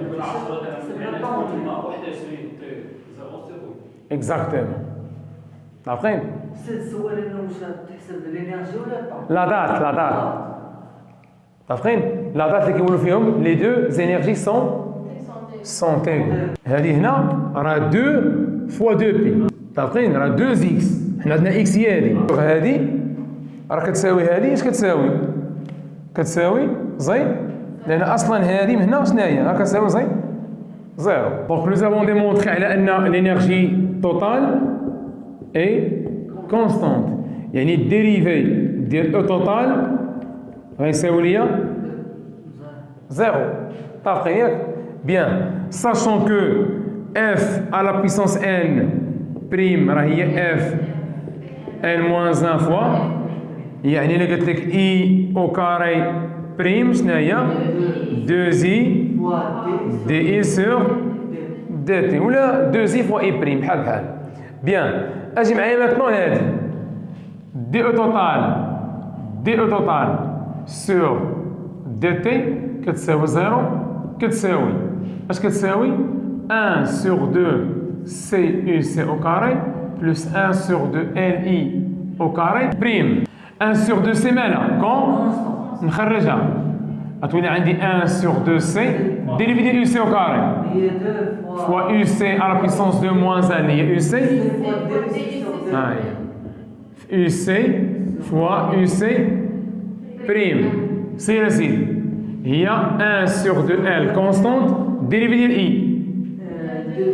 اكزاكتومون. فهمتي؟ السؤال انه واش تحسب الانرجي ولا لا دات فهمتي؟ لا دات اللي كيقولوا فيهم لي دو زينيرجي سون تي. هذه هنا راه 2 فوا 2 بي. فهمتي؟ راه 2 اكس. حنا عندنا اكس هي هذه راه كتساوي هذه اش كتساوي؟ كتساوي زي لان اصلا هذه من هنا شنو هي؟ راه كتساوي زي زيرو. دونك nous avons démontré على ان l'énergie totale est constante. يعني الديريفي ديال او توتال غيساوي ليا زيرو. طافقين ياك؟ بيان. sachant que f à la puissance n prime راه هي f n moins 1 fois. يعني الا قلت لك e au carré prime شنو هي؟ 2i dI sur dt ولا 2i fois i prime بحال. بيان. اجي معايا ماتنون هادي دي او توتال sur dt كتساوي زيرو. كتساوي اش كتساوي؟ 1 sur 2 CUC au carré plus 1 sur 2 LI au carré prime. 1 sur 2 c مالها كون نخرجها غتولي عندي 1 sur 2 c ديريفي ديال UC au carré fois UC à la puissance de moins 1 اللي هي UC UC fois UC prime. سير سيدي هي 1 sur 2 L constante dérivée ديال I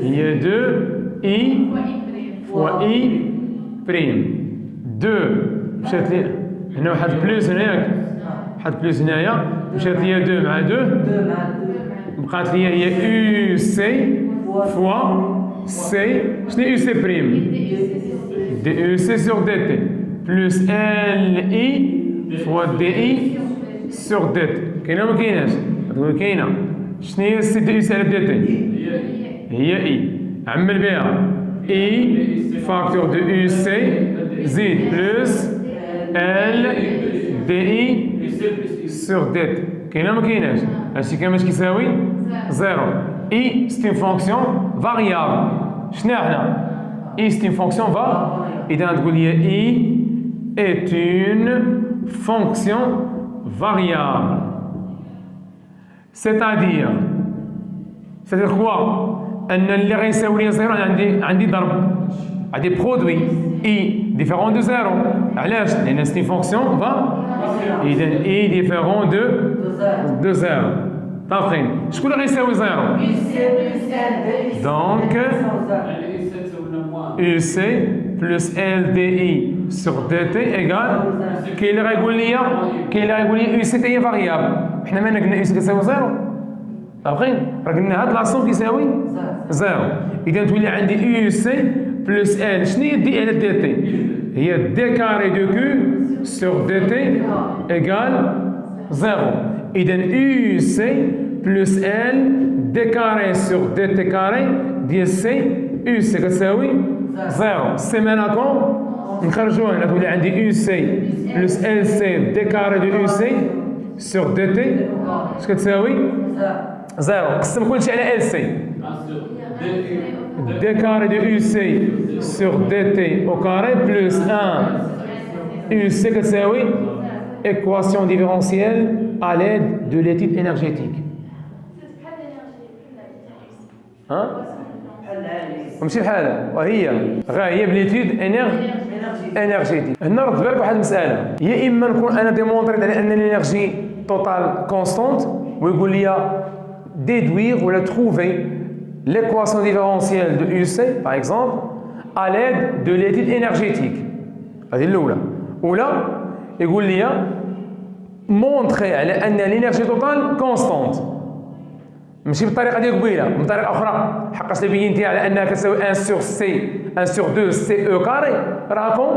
هي 2 I fois I prime. 2 مشات لي هنا واحد بلوس هنايا واحد بلوس هنايا مشات لي 2 مع 2 بقات لي هي UC fois C شنو UC prime DUC sur DT plus LI fois DI sur DT. كاينه ولا ما كايناش؟ تقول كاينه. شنو هي السي دي UC على DT؟ هي اي عمل بها اي فاكتور دو UC زيد بلس ال دي اي سور ديت. كاينه ولا ما كايناش؟ هادشي كامل اش كيساوي؟ زيرو. اي سي اون فونكسيون فاريابل. شنو حنا؟ اي سي اون فونكسيون اذا تقول لي اي est une fonction variable. C'est-à-dire quoi؟ ان اللي غيساوي لي زيرو عندي ضرب عندي برودوي اي ديفيرون دو زيرو. علاش؟ لان سي فونكسيون اذا اي ديفيرون دو زيرو. طافقين. شكون اللي غيساوي زيرو؟ دونك UC plus LDI sur DT égale كاين اللي غيقول لي UC هي فاريابل. حنا مالنا قلنا UC كيساوي زيرو؟ طابقين؟ راه قلنا هاد لاصون كيساوي زيرو. اذا تولي عندي UC plus L. شنو هي دي على DT؟ هي دي كاري دو كيو sur DT égale زيرو. اذا UC plus L دي كاري sur DT كاري ديال سي UC كتساوي زيرو. سي مالكم نخرجوها هنا تولي عندي UC plus LC دي كاري دو UC sur DT اش كتساوي؟ زيرو. قسم كلشي على LC دي كاري دو UC sur DT au carré plus 1 UC كتساوي équation différentielle à l'aide de l'étude énergétique. وماشي بحالها وهي غايه بليتود انرجيتيك. هنا رد بالك واحد المساله، يا اما نكون انا ديمونطريت على ان الانرجي توتال كونستونت ويقول لي déduire ولا trouver l'équation différentielle de UC par exemple à l'aide de l'étude énergétique. هذه الاولى. ولا يقول لي مونطري على ان الانرجي توتال كونستونت ماشي بالطريقه ديال قبيله، بطريقه اخرى حقاش بينتي على انها كتساوي 1 سور سي 1 سور 2 سي او كاري راكم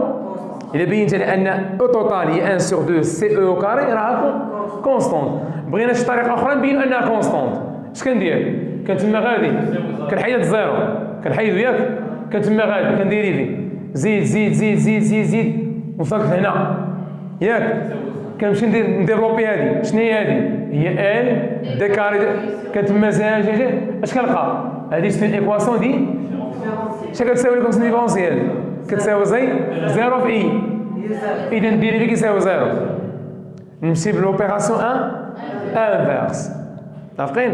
الا بينت على ان او توتال هي 1 سور 2 سي او كاري راكم كونستونت. بغينا شي طريقه اخرى نبين انها كونستونت. اش كندير؟ كتما غادي كنحيد الزيرو، كنحيد ياك، كتما غادي كنديريفي زيد زيد زيد زيد زيد زيد وصلت هنا ياك، كنمشي نديفلوبي هادي. شنو هي هادي؟ هي ال دي كاري كتما جي اش كنلقى؟ هادي سي ايكواسيون دي اش كتساوي ليكواسيون ديفيرونسيال؟ كتساوي زيرو في اي، اذا نديريفي كيساوي زيرو، نمشي بلوبيراسيون ان انفيرس. متفقين؟